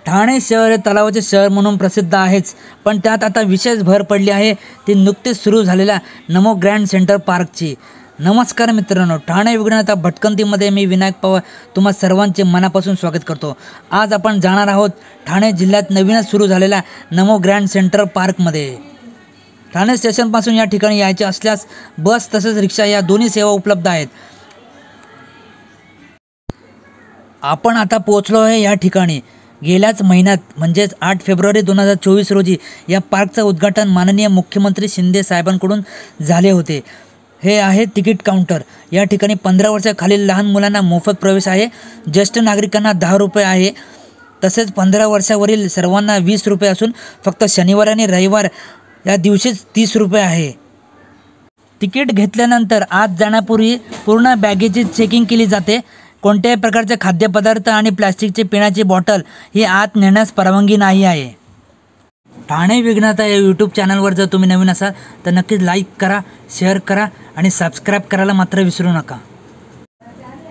ठाणे शहर हे तलावाचे शहर म्हणून प्रसिद्ध आहेच, पण त्यात आता विशेष भर पडली आहे ती नुकतीच सुरू झालेल्या नमो ग्रँड सेंटर पार्कची। नमस्कार मित्रांनो, ठाणे विज्ञानाच्या भटकंतीमध्ये मी विनायक पवार तुम्हा सर्वांचे मनापासून स्वागत करतो। आज आपण जाणार आहोत ठाणे जिल्ह्यात नवीनच सुरू झालेल्या नमो ग्रँड सेंटर पार्कमध्ये। ठाणे स्टेशनपासून या ठिकाणी यायचे असल्यास बस तसेच रिक्षा या दोन्ही सेवा उपलब्ध आहेत। आपण आता पोहोचलो आहे या ठिकाणी। गेल्याच महिन्यात म्हणजेच 8 फेब्रुवारी 2024 रोजी या पार्कचं उद्घाटन माननीय मुख्यमंत्री शिंदे साहेबांकडून झाले होते। हे आहे तिकीट काउंटर। या ठिकाणी 15 वर्षाखालील लहान मुलांना मोफत प्रवेश आहे, ज्येष्ठ नागरिकांना 10 रुपये आहे, तसेच 15 वर्षावरील सर्वांना 20 रुपये असून फक्त शनिवार आणि रविवार या दिवशीच 30 रुपये आहे। तिकीट घेतल्यानंतर आत जाण्यापूर्वी पूर्ण बॅगेची चेकिंग केली जाते। कोणत्याही प्रकारचे खाद्यपदार्थ आणि प्लास्टिकचे पिण्याची बॉटल ही आत नेण्यास परवानगी नाही आहे। ठाणे विज्ञाता या यूट्यूब चॅनलवर जर तुम्ही नवीन असाल तर नक्कीच लाईक करा, शेअर करा आणि सबस्क्राईब करायला मात्र विसरू नका।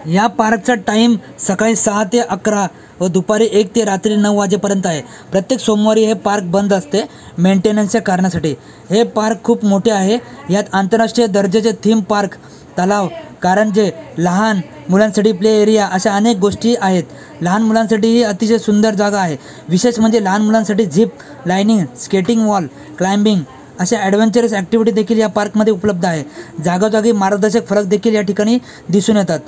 या पार्कचा टाईम सकाळी 6 ते 11 व दुपारी 1 ते रात्री 9 वाजेपर्यंत आहे। प्रत्येक सोमवारी हे पार्क बंद असते मेंटेनन्सच्या कारणासाठी। हे पार्क खूप मोठे आहे। यात आंतरराष्ट्रीय दर्जाचे थीम पार्क, तलाव, कारंजे, लहान मुलांसाठी प्ले एरिया अशा अनेक गोष्टी आहेत। लहान मुलांसाठी ही अतिशय सुंदर जागा आहे। विशेष म्हणजे लहान मुलांसाठी zip lining, skating wall, climbing अशा ॲडव्हेंचरस ॲक्टिव्हिटी देखील या पार्कमध्ये उपलब्ध आहे। जागोजागी मार्गदर्शक फलक देखील या ठिकाणी दिसून येतात।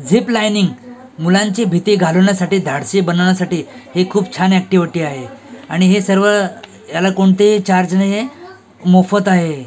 झिप लाईनिंग मुलांची भीती घालवण्यासाठी, धाडसी बनवण्यासाठी ही खूप छान ॲक्टिव्हिटी आहे आणि हे सर्व याला कोणतेही चार्ज नाही आहे, मोफत आहे.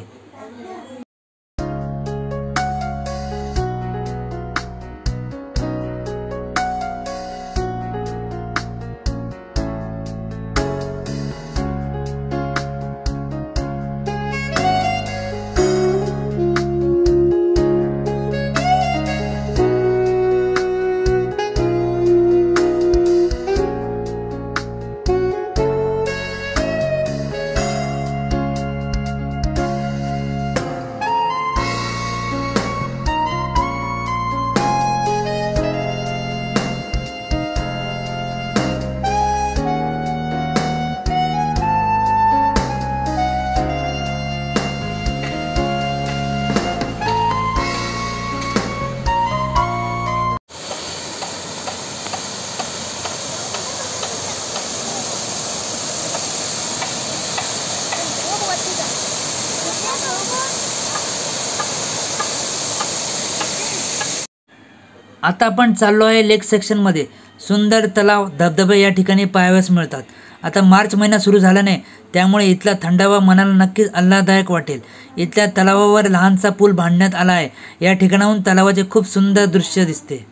आता आपण चाललो आहे लेक सेक्शनमध्ये. सुंदर तलाव, धबधबे या ठिकाणी पाहावयास मिळतात. आता मार्च महिना सुरू झाल्याने त्यामुळे इथला थंडावा मनाला नक्कीच आल्हाददायक वाटेल. इथल्या तलावावर लहानसा पूल बांधण्यात आला आहे. या ठिकाणाहून तलावाचे खूप सुंदर दृश्य दिसते.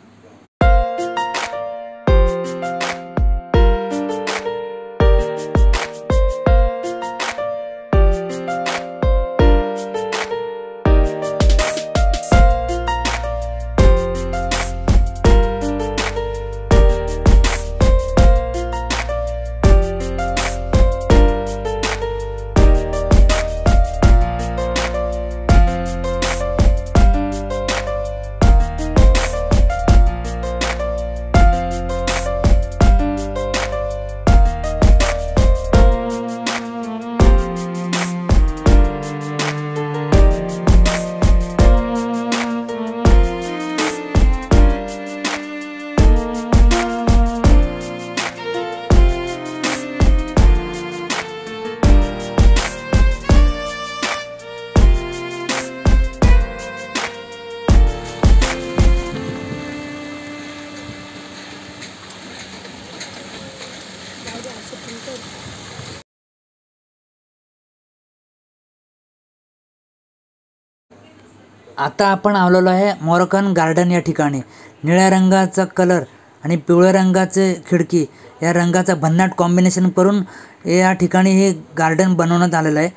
आता आपण आलेलो आहे मोरकन गार्डन या ठिकाणी. निळ्या रंगाचा कलर आणि पिवळ्या रंगाचे खिडकी या रंगाचा भन्नाट कॉम्बिनेशन करून या ठिकाणी हे गार्डन बनवण्यात आलेलं आहे.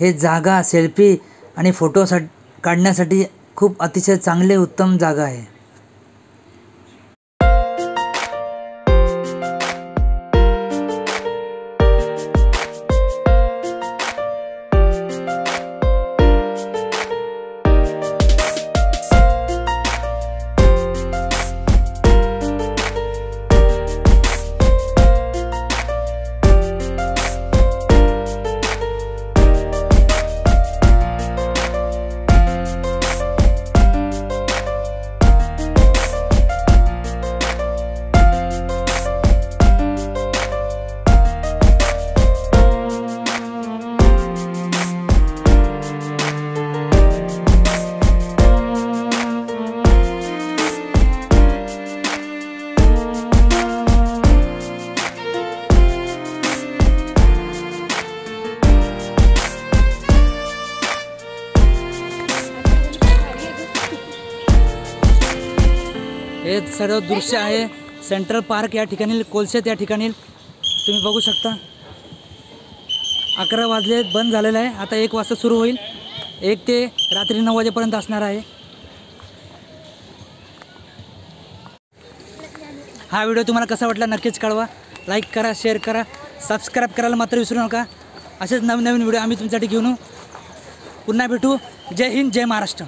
हे जागा सेल्फी आणि फोटो काढण्यासाठी खूप अतिशय चांगले उत्तम जागा आहे. हे सर्व दृश्य आहे सेंट्रल पार्क या ठिकाणी, कोलशेत या ठिकाणी तुम्ही बघू शकता. 11 वाजले, बंद झालेलं आहे. आता 1 वाजता सुरू होईल. 1 ते रात्री 9 वाजेपर्यंत असणार आहे. हा व्हिडिओ तुम्हाला कसा वाटला नक्कीच कळवा. लाईक करा, शेअर करा, सबस्क्राईब करायला मात्र विसरू नका. असेच नवीन नवीन व्हिडिओ आम्ही तुमच्यासाठी घेऊन पुन्हा भेटू. जय हिंद, जय महाराष्ट्र.